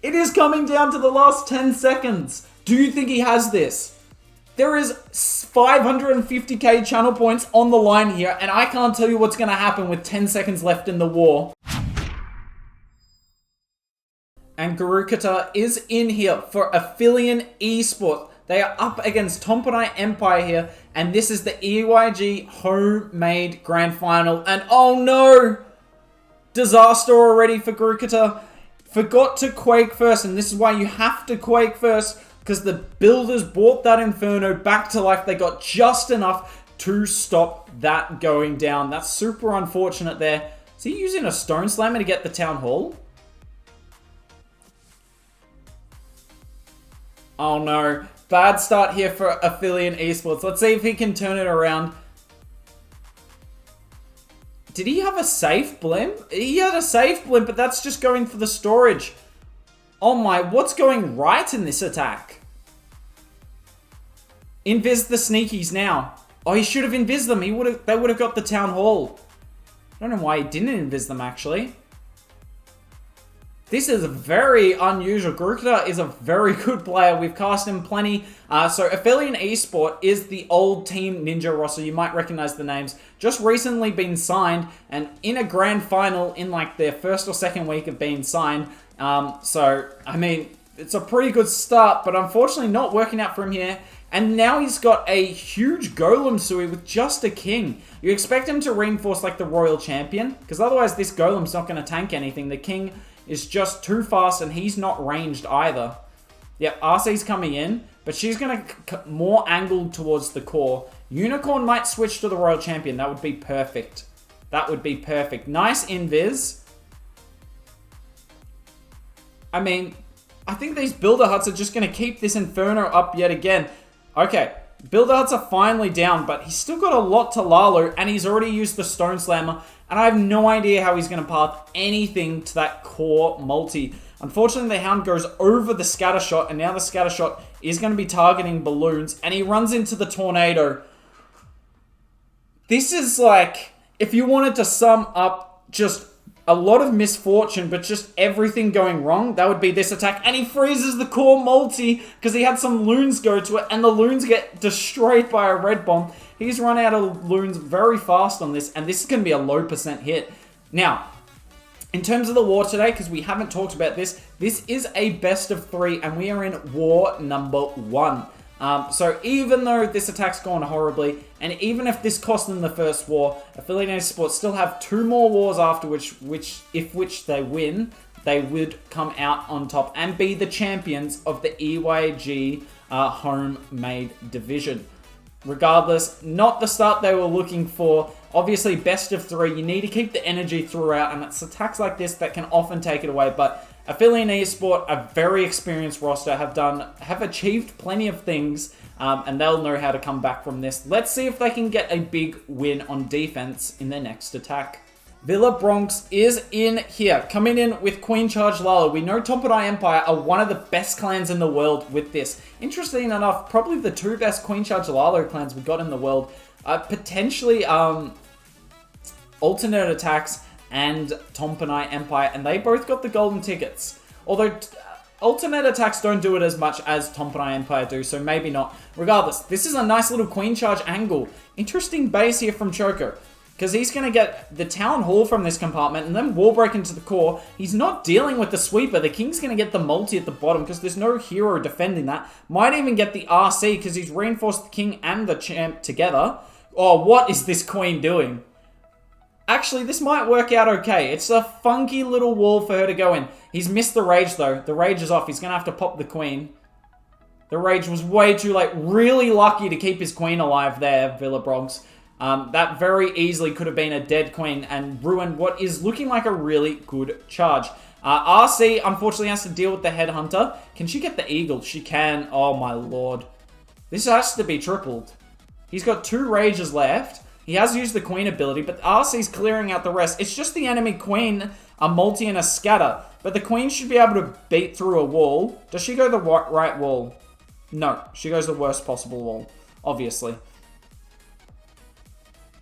It is coming down to the last 10 seconds. Do you think he has this? There is 550k channel points on the line here, and I can't tell you what's going to happen with 10 seconds left in the war. And Garakuta is in here for Almualin Esports. They are up against Tompanai Empire here, and this is the EYG homemade grand final. And oh no! Disaster already for Garakuta. Forgot to quake first, and this is why you have to quake first, because the builders brought that Inferno back to life. They got just enough to stop that going down. That's super unfortunate there. Is he using a Stone Slammer to get the Town Hall? Oh no. Bad start here for Almualin Esports. Let's see if he can turn it around. Did he have a safe blimp? He had a safe blimp, but that's just going for the storage. Oh my, what's going right in this attack? Invis the sneakies now. Oh, he should have invis them. They would have got the Town Hall. I don't know why he didn't invis them, actually. This is very unusual. Garakuta is a very good player. We've cast him plenty. So Almualin Esports is the old Team Ninja roster. You might recognize the names. Just recently been signed and in a grand final in like their first or second week of being signed. So, I mean, it's a pretty good start, but unfortunately not working out for him here. And now he's got a huge Golem Sui with just a King. You expect him to reinforce like the Royal Champion, because otherwise this Golem's not going to tank anything. The King is just too fast, and he's not ranged either. Yep, RC's coming in, but she's going to more angled towards the core. Unicorn might switch to the Royal Champion. That would be perfect. That would be perfect. Nice invis. I mean, I think these Builder Huts are just going to keep this Inferno up yet again. Okay, Builder Huts are finally down, but he's still got a lot to Lalo, and he's already used the Stone Slammer, and I have no idea how he's going to path anything to that core multi. Unfortunately, the Hound goes over the Scatter Shot, and now the Scatter Shot is going to be targeting balloons, and he runs into the Tornado. This is like, if you wanted to sum up just a lot of misfortune, but just everything going wrong, that would be this attack. And he freezes the core multi because he had some loons go to it, and the loons get destroyed by a red bomb. He's run out of loons very fast on this, and this is going to be a low percent hit. Now, in terms of the war today, because we haven't talked about this, this is a best of 3, and we are in war number 1. So even though this attack's gone horribly, and even if this cost them the first war, Almualin Esports still have 2 more wars after which they win, they would come out on top and be the champions of the EYG homemade division. Regardless, not the start they were looking for. Obviously, best of 3, you need to keep the energy throughout, and it's attacks like this that can often take it away, but Almualin Esports, a very experienced roster, have achieved plenty of things, and they'll know how to come back from this. Let's see if they can get a big win on defense in their next attack. Villabronx is in here, coming in with Queen Charge Lalo. We know Tompanai Empire are one of the best clans in the world with this. Interesting enough, probably the 2 best Queen Charge Lalo clans we've got in the world. Potentially alternate attacks and Tompanai Empire, and they both got the golden tickets. Although alternate attacks don't do it as much as Tompanai Empire do, so maybe not. Regardless, this is a nice little Queen Charge angle. Interesting base here from Choco, because he's going to get the Town Hall from this compartment and then wall break into the core. He's not dealing with the sweeper. The King's going to get the multi at the bottom because there's no hero defending that. Might even get the RC because he's reinforced the King and the Champ together. Oh, what is this Queen doing? Actually, this might work out okay. It's a funky little wall for her to go in. He's missed the Rage, though. The Rage is off. He's going to have to pop the Queen. The Rage was way too late. Really lucky to keep his Queen alive there, Villabronx. That very easily could have been a dead Queen and ruined what is looking like a really good charge. RC, unfortunately, has to deal with the Headhunter. Can she get the Eagle? She can. Oh, my lord. This has to be tripled. He's got 2 Rages left. He has used the Queen ability, but RC's clearing out the rest. It's just the enemy Queen, a multi and a scatter. But the Queen should be able to beat through a wall. Does she go the right wall? No, she goes the worst possible wall, obviously.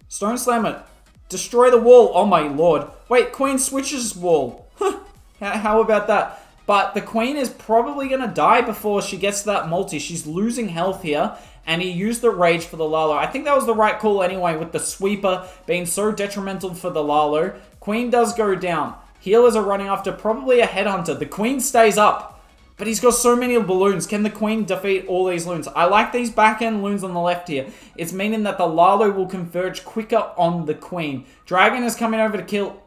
Stone Slammer, destroy the wall. Oh my lord. Wait, Queen switches wall. Huh, how about that? But the queen is probably going to die before she gets to that multi. She's losing health here. And he used the rage for the Lalo. I think that was the right call anyway, with the sweeper being so detrimental for the Lalo. Queen does go down. Healers are running after probably a headhunter. The queen stays up. But he's got so many balloons. Can the queen defeat all these loons? I like these back-end loons on the left here. It's meaning that the Lalo will converge quicker on the queen. Dragon is coming over to kill...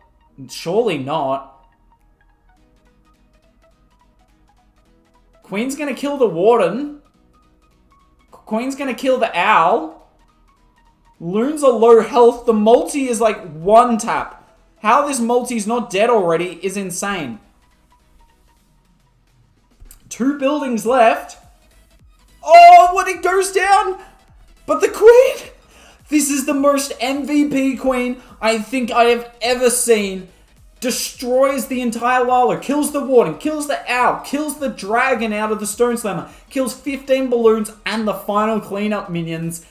Surely not. Queen's going to kill the warden. Queen's going to kill the owl. Loons are low health. The multi is like one tap. How this multi's not dead already is insane. 2 buildings left. Oh, what, it goes down. But the queen. This is the most MVP queen I think I have ever seen. Destroys the entire Lalo, kills the warden, kills the owl, kills the dragon out of the stone slammer, kills 15 balloons and the final cleanup minions.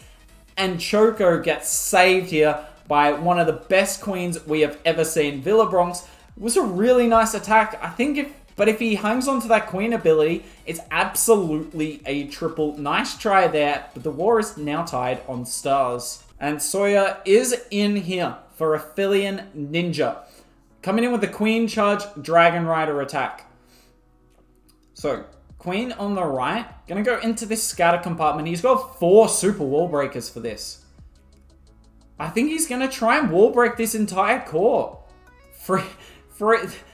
And Choco gets saved here by one of the best queens we have ever seen. Villabronx was a really nice attack. I think if he hangs on to that queen ability, it's absolutely a triple. Nice try there, but the war is now tied on stars. And Shoya is in here for Almualin Ninja. Coming in with the Queen Charge Dragon Rider attack. So, Queen on the right. Gonna go into this scatter compartment. He's got 4 super wall breakers for this. I think he's gonna try and wall break this entire core.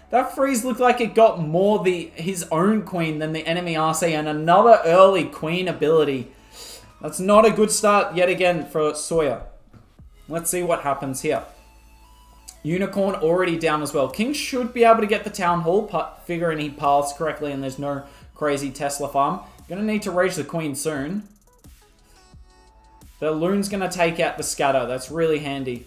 That freeze looked like it got more his own queen than the enemy RC, and another early queen ability. That's not a good start yet again for Shoya. Let's see what happens here. Unicorn already down as well. King should be able to get the Town Hall, figuring he paths correctly and there's no crazy Tesla farm. Gonna need to rage the queen soon. The loon's gonna take out the scatter. That's really handy.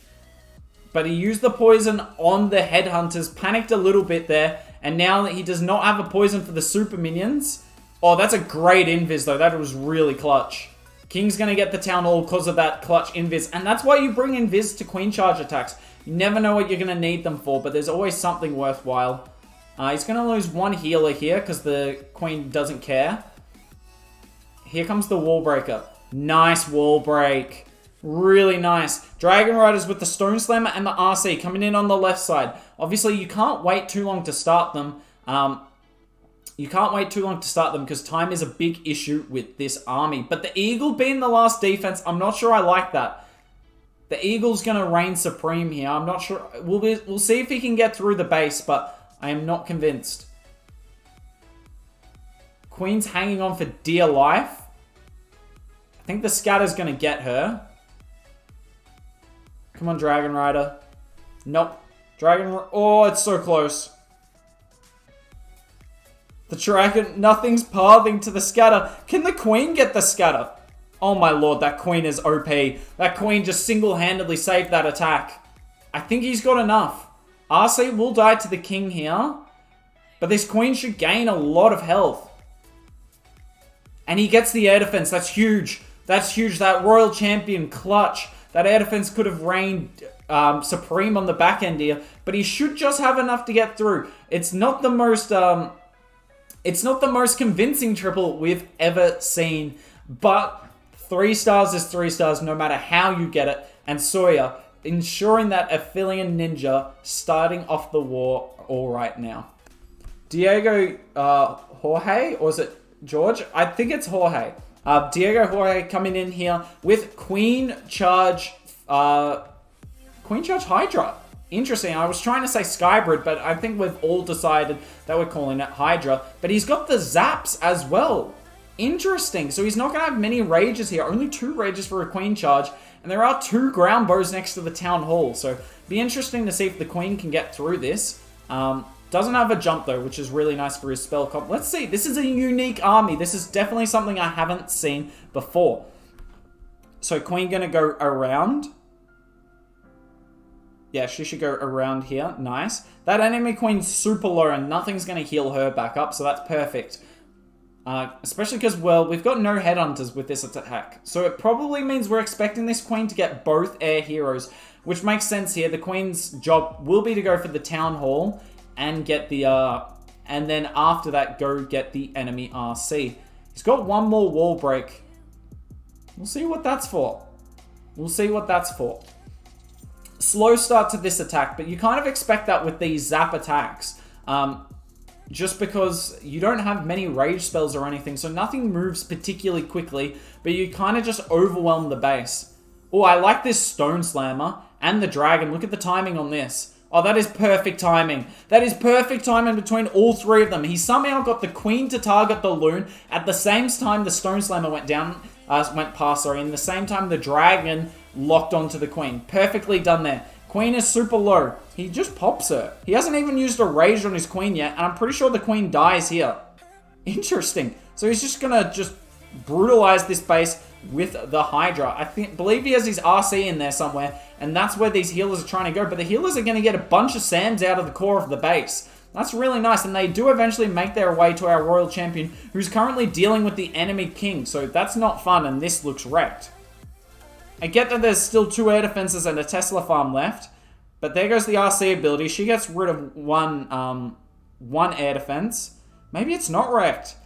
But he used the poison on the headhunters, panicked a little bit there, and now that he does not have a poison for the super minions. Oh, that's a great invis though. That was really clutch. King's gonna get the Town Hall because of that clutch invis, and that's why you bring invis to queen charge attacks. You never know what you're going to need them for, but there's always something worthwhile. He's going to lose 1 healer here because the queen doesn't care. Here comes the wall breaker. Nice wall break. Really nice. Dragon Riders with the Stone Slammer and the RC coming in on the left side. Obviously, you can't wait too long to start them. Because time is a big issue with this army. But the Eagle being the last defense, I'm not sure I like that. The Eagle's going to reign supreme here. I'm not sure. We'll see if he can get through the base, but I am not convinced. Queen's hanging on for dear life. I think the scatter's going to get her. Come on, Dragon Rider. Nope. Oh, it's so close. The dragon, nothing's pathing to the scatter. Can the queen get the scatter? Oh my lord, that queen is OP. That queen just single-handedly saved that attack. I think he's got enough. RC will die to the king here. But this queen should gain a lot of health. And he gets the air defense. That's huge. That's huge. That royal champion clutch. That air defense could have reigned supreme on the back end here. But he should just have enough to get through. It's not the most... it's not the most convincing triple we've ever seen. But... 3 stars is 3 stars no matter how you get it. And Shoya ensuring that Almualin Ninja starting off the war all right now. Diego Jorge, or is it George? I think it's Jorge. Diego Jorge coming in here with Queen Charge Hydra. Interesting. I was trying to say Skybrid, but I think we've all decided that we're calling it Hydra. But he's got the zaps as well. Interesting. So he's not going to have many rages here. Only 2 rages for a queen charge. And there are 2 ground bows next to the town hall. So be interesting to see if the queen can get through this. Doesn't have a jump though, which is really nice for his spell comp. Let's see. This is a unique army. This is definitely something I haven't seen before. So queen going to go around. Yeah, she should go around here. Nice. That enemy queen's super low and nothing's going to heal her back up. So that's perfect. Especially because, well, we've got no headhunters with this attack. So it probably means we're expecting this queen to get both air heroes, which makes sense here. The queen's job will be to go for the town hall and get the and then after that, go get the enemy RC. He's got one more wall break. We'll see what that's for. We'll see what that's for. Slow start to this attack, but you kind of expect that with these zap attacks. Just because you don't have many rage spells or anything, so nothing moves particularly quickly, but you kind of just overwhelm the base. Oh, I like this Stone Slammer and the Dragon. Look at the timing on this. Oh, that is perfect timing. That is perfect timing between all three of them. He somehow got the Queen to target the Loon at the same time the Stone Slammer went past, and the same time the Dragon locked onto the Queen. Perfectly done there. Queen is super low. He just pops her. He hasn't even used a rage on his Queen yet, and I'm pretty sure the Queen dies here. Interesting. So he's just gonna brutalize this base with the Hydra. Believe he has his RC in there somewhere, and that's where these healers are trying to go. But the healers are gonna get a bunch of Sams out of the core of the base. That's really nice, and they do eventually make their way to our Royal Champion, who's currently dealing with the enemy King. So that's not fun, and this looks wrecked. I get that there's still 2 air defenses and a Tesla farm left, but there goes the RC ability. She gets rid of one air defense. Maybe it's not wrecked.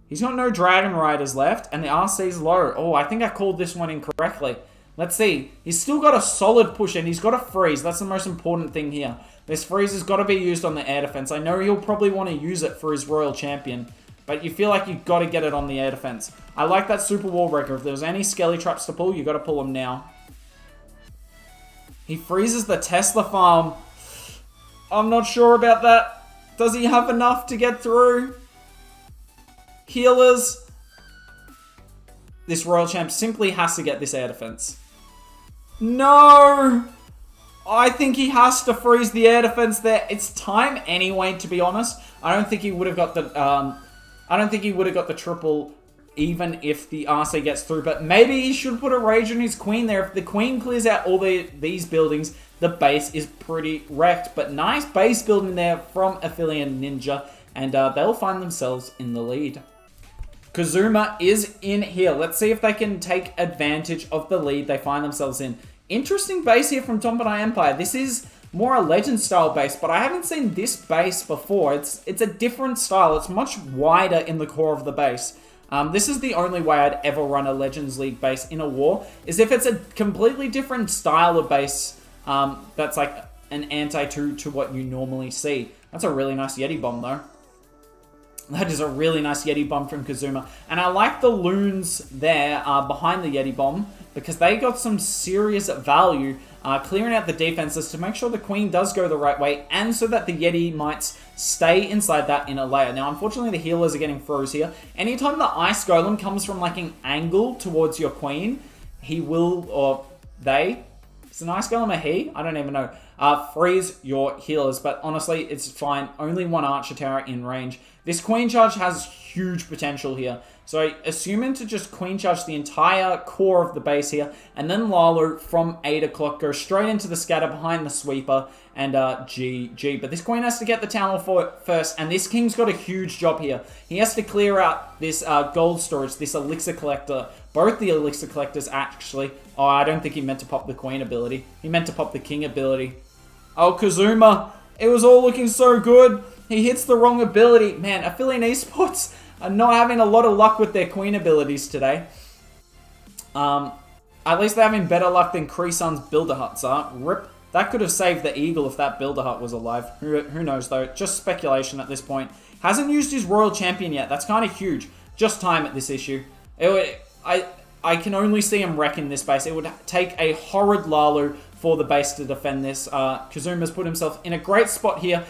He's got no Dragon Riders left, and the RC's low. Oh, I think I called this one incorrectly. Let's see. He's still got a solid push, and he's got a freeze. That's the most important thing here. This freeze has got to be used on the air defense. I know he'll probably want to use it for his Royal Champion, but you feel like you've got to get it on the air defense. I like that super wall breaker. If there's any skelly traps to pull, you got to pull them now. He freezes the Tesla farm. I'm not sure about that. Does he have enough to get through? Healers. This Royal Champ simply has to get this air defense. No! I think he has to freeze the air defense there. It's time anyway, to be honest. I don't think he would have got the triple even if the RC gets through. But maybe he should put a rage on his Queen there. If the Queen clears out all these buildings, the base is pretty wrecked. But nice base building there from Aphelion Ninja. And they'll find themselves in the lead. Kazuma is in here. Let's see if they can take advantage of the lead they find themselves in. Interesting base here from Tombanai Empire. This is more a Legend style base, but I haven't seen this base before. It's a different style. It's much wider in the core of the base. This is the only way I'd ever run a Legends League base in a war, is if it's a completely different style of base that's like an anti to what you normally see. That's a really nice Yeti bomb though. That is a really nice Yeti bomb from Kazuma. And I like the loons there behind the Yeti bomb, because they got some serious value clearing out the defenses to make sure the Queen does go the right way, and so that the Yeti might stay inside that inner layer. Now, unfortunately, the healers are getting froze here. Anytime the Ice Golem comes from like an angle towards your Queen, he will, or they, is an Ice Golem a he? I don't even know. Freeze your healers, but honestly, it's fine. Only one Archer Tower in range. This Queen Charge has huge potential here. So assuming to just Queen Charge the entire core of the base here, and then Lalo from 8 o'clock go straight into the scatter behind the sweeper, and GG. But this Queen has to get the Town Hall first, and this King's got a huge job here. He has to clear out this gold storage, this Elixir Collector. Both the Elixir Collectors, actually. Oh, I don't think he meant to pop the Queen ability. He meant to pop the King ability. Oh, Kazuma. It was all looking so good. He hits the wrong ability. Man, Aphelion Esports are not having a lot of luck with their Queen abilities today. At least they're having better luck than Crisan's Builder Huts are. Rip. That could have saved the Eagle if that Builder Hut was alive. Who knows, though. Just speculation at this point. Hasn't used his Royal Champion yet. That's kind of huge. Just time at this issue. I can only see him wrecking this base. It would take a horrid Lalu for the base to defend this. Kazuma's put himself in a great spot here.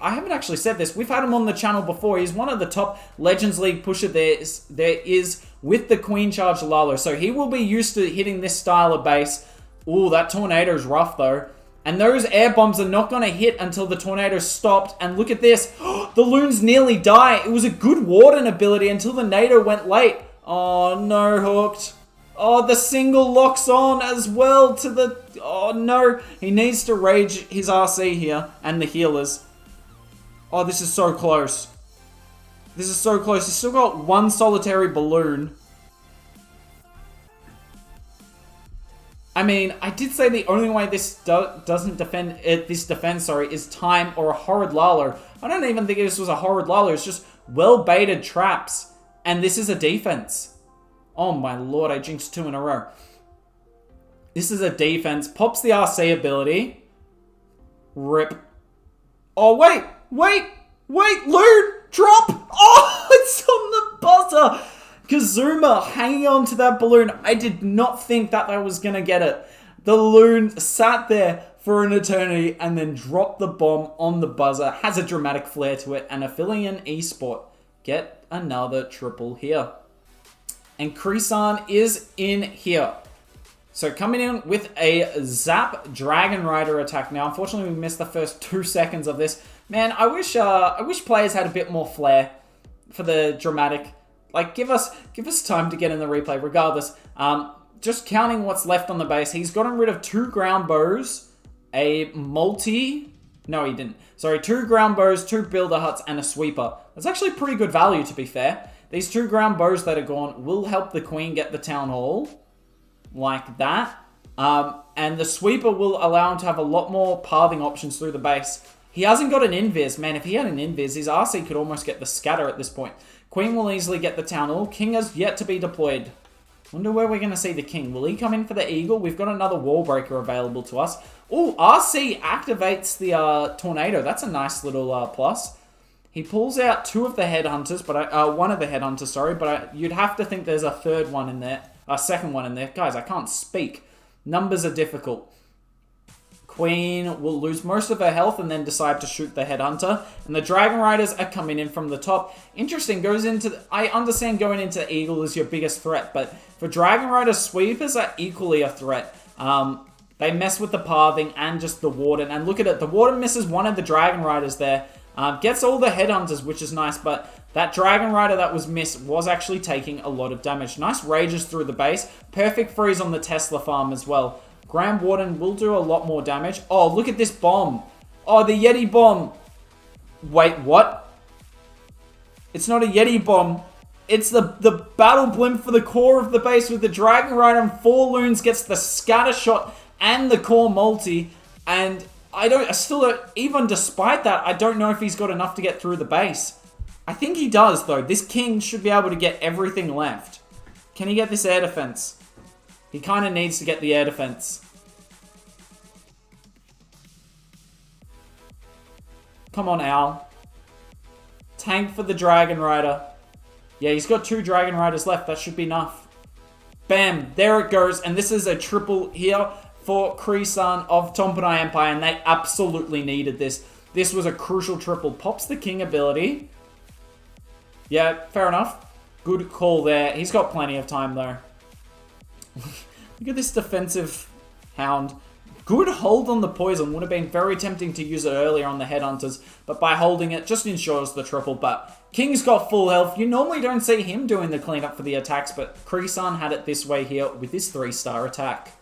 I haven't actually said this. We've had him on the channel before. He's one of the top Legends League pusher there is with the Queen Charge Lalo. So he will be used to hitting this style of base. Ooh, that tornado is rough though. And those air bombs are not going to hit until the tornado stopped. And look at this. The loons nearly die. It was a good Warden ability until the NATO went late. Oh, no, hooked. Oh, the single locks on as well to the... Oh, no. He needs to rage his RC here and the healers. Oh, this is so close. This is so close. He's still got one solitary balloon. I mean, I did say the only way this doesn't defend this defense, is time or a horrid Lalo. I don't even think this was a horrid Lalo. It's just well-baited traps. And this is a defense. Oh my lord, I jinxed 2 in a row. This is a defense. Pops the RC ability. Rip. Oh, wait. Loon, drop. Oh, it's on the buzzer. Kazuma hanging on to that balloon. I did not think that I was going to get it. The loon sat there for an eternity and then dropped the bomb on the buzzer. Has a dramatic flair to it. And Almualin Esport get another triple here. And Crisan is in here. So coming in with a Zap Dragon Rider attack. Now, unfortunately, we missed the first 2 seconds of this. Man, I wish players had a bit more flair for the dramatic. Like, give us time to get in the replay. Regardless, just counting what's left on the base, he's gotten rid of 2 ground bows, a multi. No, he didn't. Sorry, 2 ground bows, 2 builder huts, and a sweeper. That's actually pretty good value, to be fair. These 2 ground bows that are gone will help the queen get the town hall. Like that. And the sweeper will allow him to have a lot more pathing options through the base. He hasn't got an invis. Man, if he had an invis, his RC could almost get the scatter at this point. Queen will easily get the town hall. King has yet to be deployed. Wonder where we're going to see the king. Will he come in for the eagle? We've got another wall breaker available to us. Oh, RC activates the tornado. That's a nice little plus. He pulls out 2 of the headhunters, but one of the headhunters, sorry, but you'd have to think there's a third one in there. A second one in there. Guys, I can't speak. Numbers are difficult. Queen will lose most of her health and then decide to shoot the headhunter. And the Dragon Riders are coming in from the top. Interesting, goes into... I understand going into Eagle is your biggest threat, but for Dragon Rider, sweepers are equally a threat. They mess with the pathing and just the Warden. And look at it, the Warden misses one of the Dragon Riders there. Gets all the headhunters, which is nice, but that Dragon Rider that was missed was actually taking a lot of damage. Nice rages through the base. Perfect freeze on the Tesla farm as well. Grand Warden will do a lot more damage. Oh, look at this bomb. Oh, the Yeti bomb. Wait, what? It's not a Yeti bomb. It's the battle blimp for the core of the base with the Dragon Rider and 4 loons gets the scatter shot and the core multi. And I still don't, even despite that, I don't know if he's got enough to get through the base. I think he does, though. This king should be able to get everything left. Can he get this air defense? He kind of needs to get the air defense. Come on, Al. Tank for the Dragon Rider. Yeah, he's got 2 Dragon Riders left. That should be enough. Bam. There it goes. And this is a triple here for Crisan of Tompanai Empire. And they absolutely needed this. This was a crucial triple. Pops the king ability. Yeah, fair enough. Good call there. He's got plenty of time, though. Look at this defensive hound. Good hold on the poison. Would have been very tempting to use it earlier on the headhunters, but by holding it, just ensures the triple. But King's got full health. You normally don't see him doing the cleanup for the attacks, but Crisan had it this way here with his 3-star attack.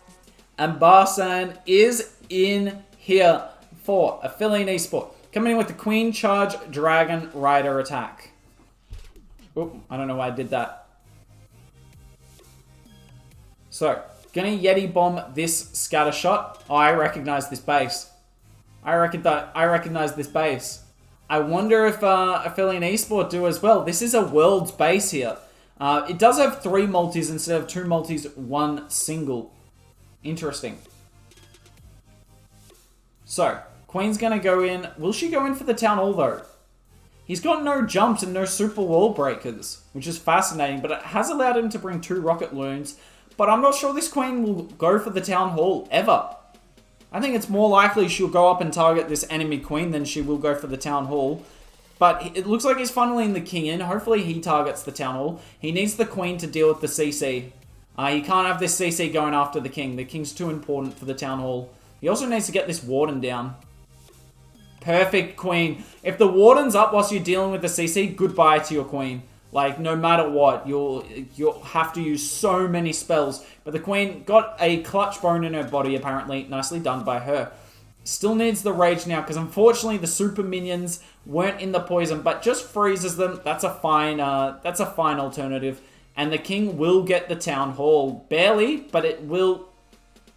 And Barsan is in here for Almualin Esport. Coming in with the Queen Charge Dragon Rider attack. Oh, I don't know why I did that. So, gonna Yeti bomb this scatter shot. Oh, I recognize this base. I recognize this base. I wonder if Almualin Esport do as well. This is a world's base here. It does have 3 multis instead of 2 multis, 1 single. Interesting. So, Queen's gonna go in. Will she go in for the Town Hall though? He's got no jumps and no super wall breakers, which is fascinating, but it has allowed him to bring 2 rocket loons. But I'm not sure this queen will go for the Town Hall, ever. I think it's more likely she'll go up and target this enemy queen than she will go for the Town Hall. But it looks like he's funneling the king in. Hopefully he targets the Town Hall. He needs the queen to deal with the CC. He can't have this CC going after the king. The king's too important for the Town Hall. He also needs to get this warden down. Perfect queen. If the warden's up whilst you're dealing with the CC, goodbye to your queen. Like, no matter what, you'll have to use so many spells. But the queen got a clutch bone in her body, apparently. Nicely done by her. Still needs the rage now, because unfortunately the super minions weren't in the poison, but just freezes them. That's a fine alternative. And the king will get the Town Hall. Barely, but it will...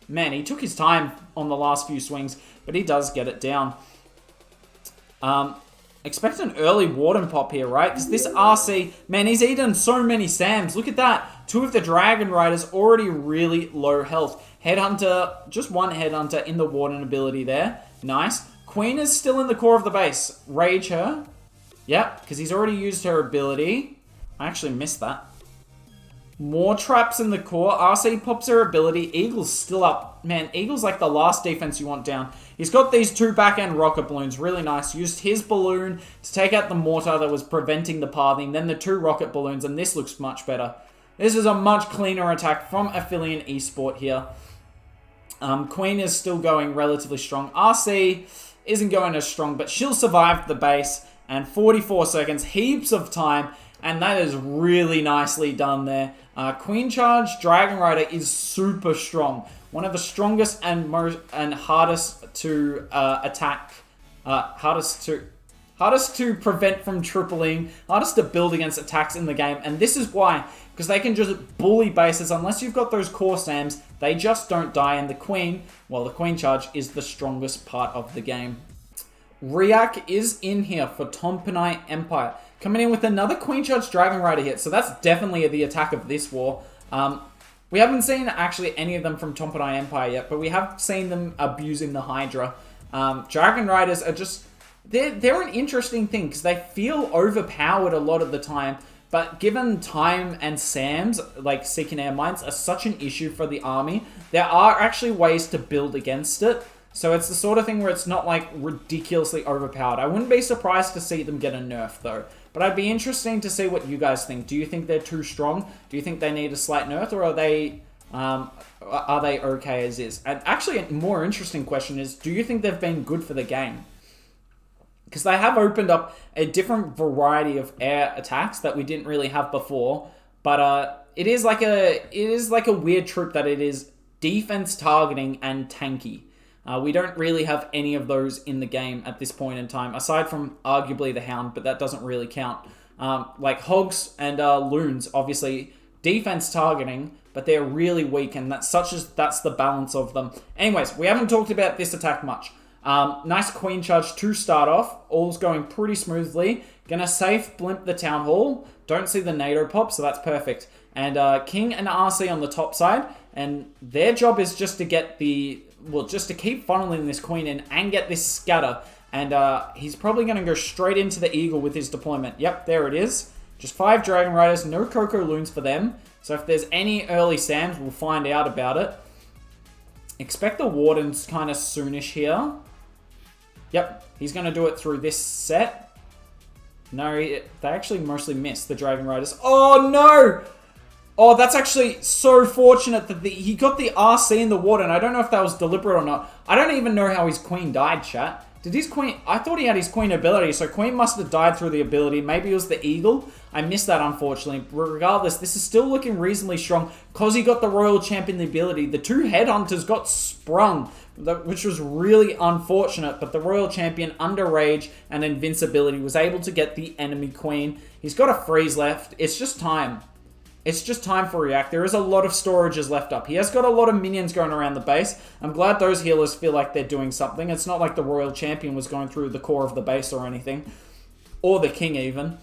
man, he took his time on the last few swings, but he does get it down. Expect an early Warden pop here, right? Because this RC, man, he's eaten so many Sams. Look at that. 2 of the Dragon Riders already really low health. Headhunter, just 1 Headhunter in the Warden ability there. Nice. Queen is still in the core of the base. Rage her. Yep, because he's already used her ability. I actually missed that. More traps in the core. RC pops her ability. Eagle's still up. Man, Eagle's like the last defense you want down. He's got these 2 back-end rocket balloons. Really nice. Used his balloon to take out the mortar that was preventing the pathing. Then the 2 rocket balloons, and this looks much better. This is a much cleaner attack from Almualin Esport here. Queen is still going relatively strong. RC isn't going as strong, but she'll survive the base. And 44 seconds, heaps of time. And that is really nicely done there. Queen Charge Dragon Rider is super strong. One of the strongest and hardest to attack. Hardest to prevent from tripling. Hardest to build against attacks in the game. And this is why. Because they can just bully bases. Unless you've got those core Sams, they just don't die. And the Queen, well, the Queen Charge is the strongest part of the game. Reac is in here for Tompanai Empire. Coming in with another Queen Charge Dragon Rider hit. So that's definitely the attack of this war. We haven't seen actually any of them from Tompanai Empire yet, but we have seen them abusing the Hydra. Dragon Riders are just... They're an interesting thing because they feel overpowered a lot of the time. But given time and SAMs, like Seeking Air Mines, are such an issue for the army, there are actually ways to build against it. So it's the sort of thing where it's not like ridiculously overpowered. I wouldn't be surprised to see them get a nerf though. But I'd be interesting to see what you guys think. Do you think they're too strong? Do you think they need a slight nerf, or are they okay as is? And actually, a more interesting question is, do you think they've been good for the game? Because they have opened up a different variety of air attacks that we didn't really have before. But it is like a weird troop that it is defense targeting and tanky. We don't really have any of those in the game at this point in time, aside from arguably the Hound, but that doesn't really count. Like Hogs and Loons, obviously defense targeting, but they're really weak, and that's the balance of them. Anyways, we haven't talked about this attack much. Nice Queen Charge to start off. All's going pretty smoothly. Gonna safe blimp the Town Hall. Don't see the NATO pop, so that's perfect. And King and RC on the top side, and their job is just to get just to keep funneling this Queen in and get this scatter. And he's probably going to go straight into the Eagle with his deployment. Yep, there it is. Just 5 Dragon Riders, no Coco Loons for them. So if there's any early Sams, we'll find out about it. Expect the Wardens kind of soonish here. Yep, he's going to do it through this set. No, they actually mostly missed the Dragon Riders. Oh, no! Oh, that's actually so fortunate that he got the RC in the Warden. I don't know if that was deliberate or not. I don't even know how his Queen died, chat. Did his Queen... I thought he had his Queen ability, so Queen must have died through the ability. Maybe it was the Eagle. I missed that, unfortunately. Regardless, this is still looking reasonably strong because he got the Royal Champion ability. The 2 Headhunters got sprung, which was really unfortunate, but the Royal Champion, under Rage and Invincibility, was able to get the enemy Queen. He's got a freeze left. It's just time. It's just time for React. There is a lot of storages left up. He has got a lot of minions going around the base. I'm glad those healers feel like they're doing something. It's not like the Royal Champion was going through the core of the base or anything. Or the King even.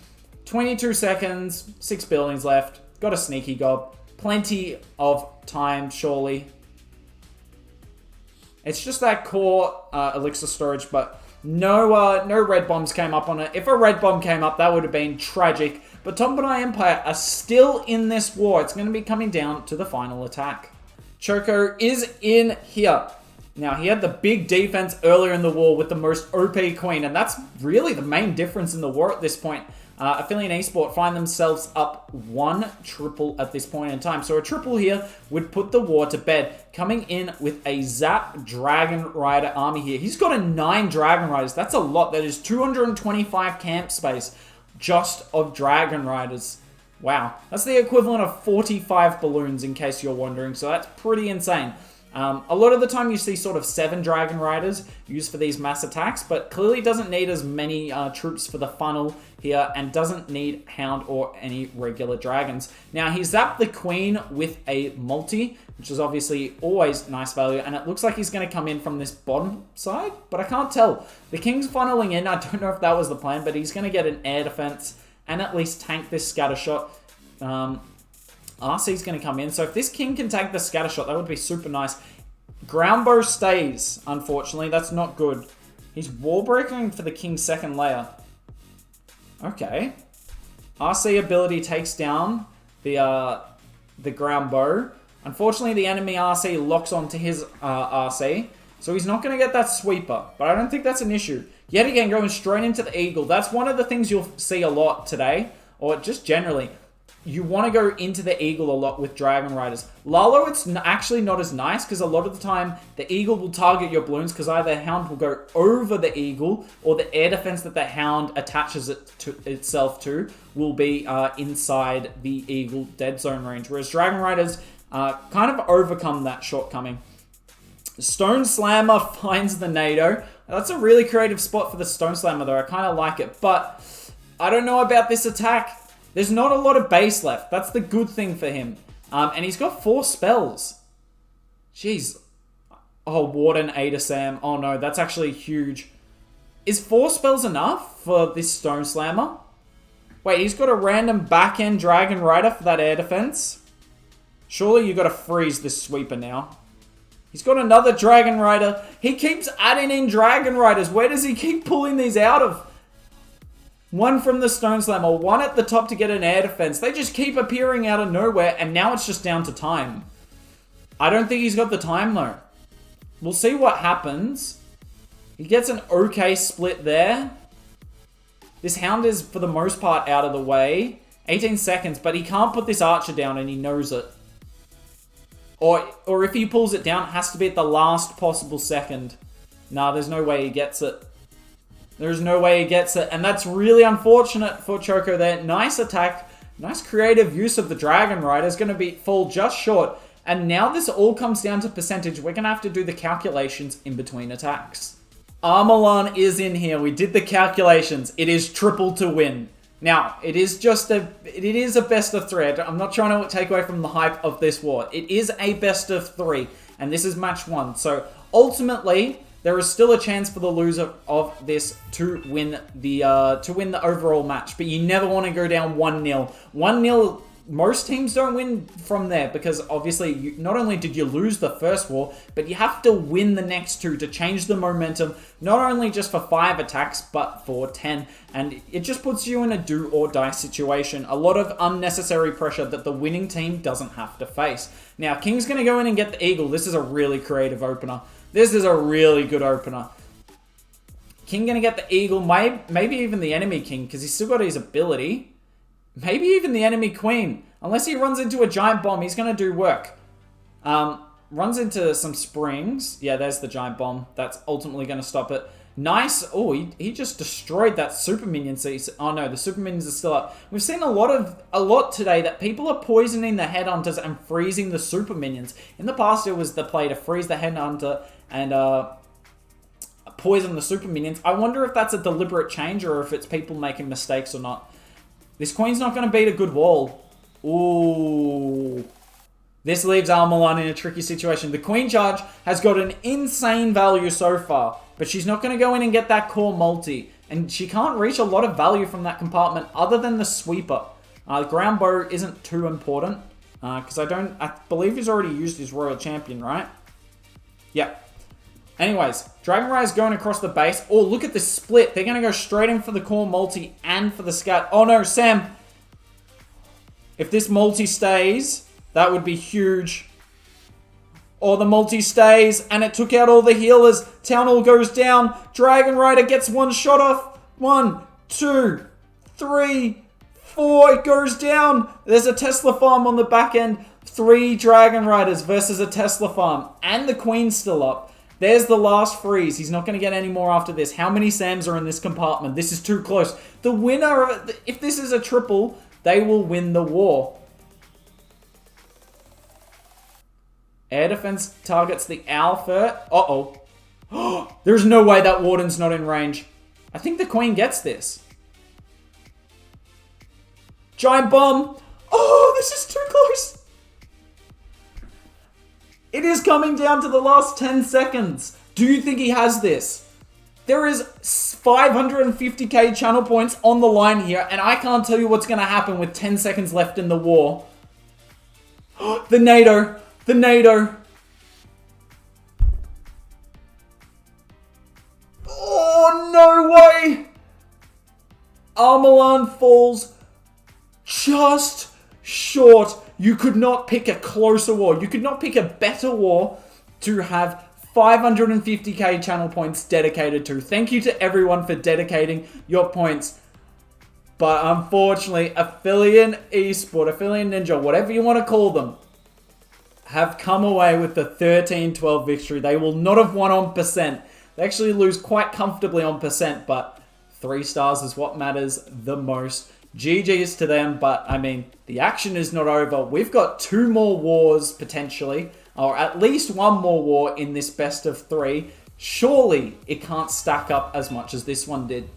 22 seconds, 6 buildings left. Got a sneaky gob. Plenty of time, surely. It's just that core elixir storage, but no red bombs came up on it. If a red bomb came up, that would have been tragic. But Tompanai Empire are still in this war. It's going to be coming down to the final attack. Choco is in here. Now, he had the big defense earlier in the war with the most OP Queen, and that's really the main difference in the war at this point. Almualin Esport find themselves up 1 triple at this point in time. So a triple here would put the war to bed. Coming in with a Zap Dragon Rider army here. He's got a 9 Dragon Riders. That's a lot. That is 225 camp space just of Dragon Riders. Wow. That's the equivalent of 45 balloons, in case you're wondering. So that's pretty insane. A lot of the time you see sort of 7 Dragon Riders used for these mass attacks, but clearly doesn't need as many troops for the funnel here and doesn't need Hound or any regular dragons. Now, he zapped the Queen with a multi, which is obviously always nice value, and it looks like he's going to come in from this bottom side, but I can't tell. The King's funneling in. I don't know if that was the plan, but he's going to get an air defense and at least tank this scatter shot. RC's going to come in. So if this King can take the scatter shot, that would be super nice. Ground bow stays, unfortunately. That's not good. He's wall breaking for the King's second layer. Okay. RC ability takes down the ground bow. Unfortunately, the enemy RC locks onto his RC. So he's not going to get that sweeper. But I don't think that's an issue. Yet again, going straight into the eagle. That's one of the things you'll see a lot today. Or just generally. You want to go into the eagle a lot with Dragon Riders. Lalo, it's actually not as nice because a lot of the time the eagle will target your balloons because either Hound will go over the eagle or the air defense that the Hound attaches itself to will be inside the eagle dead zone range. Whereas Dragon Riders kind of overcome that shortcoming. Stone Slammer finds the NATO. That's a really creative spot for the Stone Slammer though. I kind of like it. But I don't know about this attack. There's not a lot of base left. That's the good thing for him. And he's got 4 spells. Jeez. Oh, Warden, Ada Sam. Oh no, that's actually huge. Is 4 spells enough for this Stone Slammer? Wait, he's got a random back-end Dragon Rider for that air defense? Surely you got to freeze this sweeper now. He's got another Dragon Rider. He keeps adding in Dragon Riders. Where does he keep pulling these out of? One from the Stone Slammer, one at the top to get an air defense. They just keep appearing out of nowhere, and now it's just down to time. I don't think he's got the time, though. We'll see what happens. He gets an okay split there. This Hound is, for the most part, out of the way. 18 seconds, but he can't put this Archer down, and he knows it. Or if he pulls it down, it has to be at the last possible second. Nah, there's no way he gets it. There's no way he gets it. And that's really unfortunate for Choco there. Nice attack. Nice creative use of the Dragon Rider. Is going to fall just short. And now this all comes down to percentage. We're going to have to do the calculations in between attacks. Almualin is in here. We did the calculations. It is triple to win. Now, it is a best of 3. I'm not trying to take away from the hype of this war. It is a best of 3. And this is match 1. So ultimately, there is still a chance for the loser of this to win the overall match. But you never want to go down 1-0. 1-0, most teams don't win from there because obviously not only did you lose the first war, but you have to win the next 2 to change the momentum, not only just for 5 attacks, but for 10. And it just puts you in a do or die situation. A lot of unnecessary pressure that the winning team doesn't have to face. Now, King's going to go in and get the eagle. This is a really creative opener. This is a really good opener. King gonna get the eagle, maybe even the enemy king, because he's still got his ability. Maybe even the enemy queen. Unless he runs into a giant bomb, he's gonna do work. Runs into some springs. Yeah, there's the giant bomb. That's ultimately gonna stop it. Nice. Oh, he just destroyed that super minion. Oh no, the super minions are still up. We've seen a lot today that people are poisoning the headhunters and freezing the super minions. In the past, it was the play to freeze the headhunter and poison the super minions. I wonder if that's a deliberate change or if it's people making mistakes or not. This queen's not going to beat a good wall. Ooh. This leaves Almualin in a tricky situation. The queen charge has got an insane value so far, but she's not going to go in and get that core multi. And she can't reach a lot of value from that compartment other than the sweeper. Ground bow isn't too important because I believe he's already used his royal champion, right? Yep. Anyways, Dragon Rider's going across the base. Oh, look at this split. They're going to go straight in for the core multi and for the scout. Oh no, Sam. If this multi stays, that would be huge. Or the multi stays and it took out all the healers. Town Hall goes down. Dragon Rider gets one shot off. 1, 2, 3, 4. It goes down. There's a Tesla farm on the back end. 3 Dragon Riders versus a Tesla farm. And the queen's still up. There's the last freeze. He's not going to get any more after this. How many Sams are in this compartment? This is too close. The winner of it, if this is a triple, they will win the war. Air defense targets the owl first. Uh-oh. There's no way that warden's not in range. I think the queen gets this. Giant bomb. Oh, this is too close. It is coming down to the last 10 seconds. Do you think he has this? There is 550k channel points on the line here, and I can't tell you what's going to happen with 10 seconds left in the war. The NATO. The NATO. Oh, no way. Almualin falls just short. You could not pick a closer war. You could not pick a better war to have 550k channel points dedicated to. Thank you to everyone for dedicating your points. But unfortunately, Almualin Esport, Almualin Ninja, whatever you want to call them, have come away with the 13-12 victory. They will not have won on percent. They actually lose quite comfortably on percent, but 3 stars is what matters the most. GG's to them, but I mean, the action is not over. We've got 2 more wars potentially, or at least 1 more war in this best of 3. Surely it can't stack up as much as this one did.